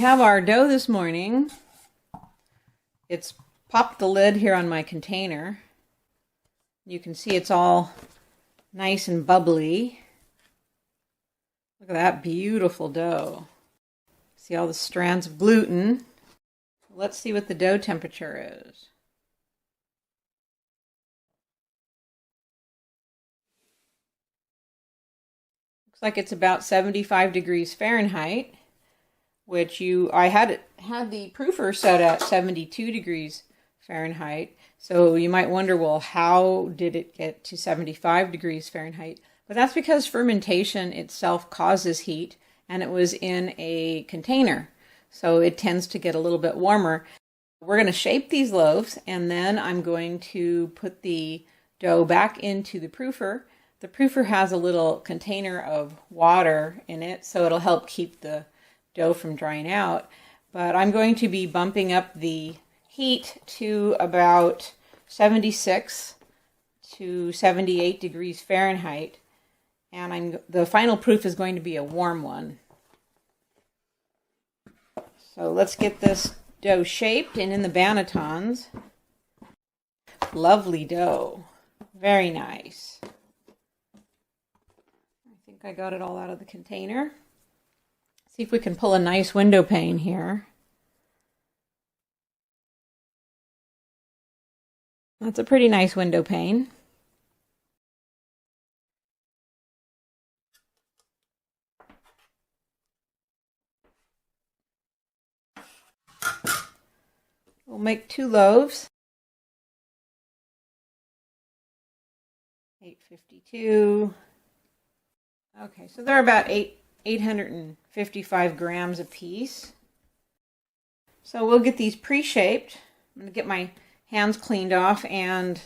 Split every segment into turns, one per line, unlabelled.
have our dough this morning. It's popped the lid here on my container. You can see it's all nice and bubbly. Look at that beautiful dough. See all the strands of gluten. Let's see what the dough temperature is. Looks like it's about 75 degrees Fahrenheit, which I had the proofer set at 72 degrees Fahrenheit. So you might wonder, well, how did it get to 75 degrees Fahrenheit? But that's because fermentation itself causes heat, and it was in a container. So it tends to get a little bit warmer. We're going to shape these loaves, and then I'm going to put the dough back into the proofer. The proofer has a little container of water in it, so it'll help keep the dough from drying out. But I'm going to be bumping up the heat to about 76 to 78 degrees Fahrenheit, and the final proof is going to be a warm one. So let's get this dough shaped and in the bannetons. Lovely dough, very nice. I think I got it all out of the container. See if we can pull a nice window pane here. That's a pretty nice window pane. We'll make 2 loaves. 852. Okay, so they're about 855 grams a piece. So we'll get these pre-shaped. I'm going to get my hands cleaned off and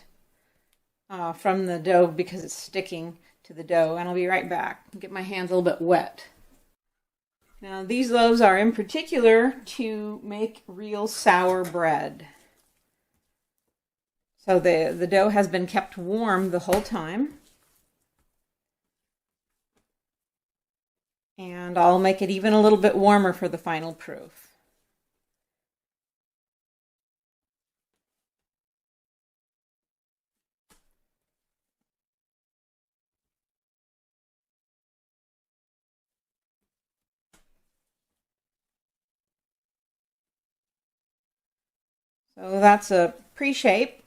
from the dough because it's sticking to the dough, and I'll be right back. Get my hands a little bit wet. Now these loaves are in particular to make real sour bread. So the dough has been kept warm the whole time. And I'll make it even a little bit warmer for the final proof. So that's a pre-shape.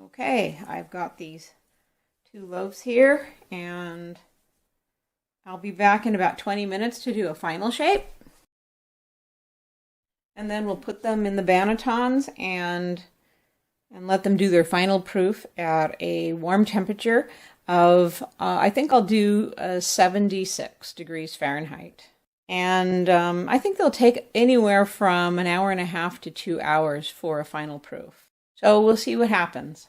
Okay, I've got these 2 loaves here, and I'll be back in about 20 minutes to do a final shape. And then we'll put them in the bannetons and let them do their final proof at a warm temperature of, I think I'll do 76 degrees Fahrenheit. And I think they'll take anywhere from 1.5 hours to 2 hours for a final proof. So we'll see what happens.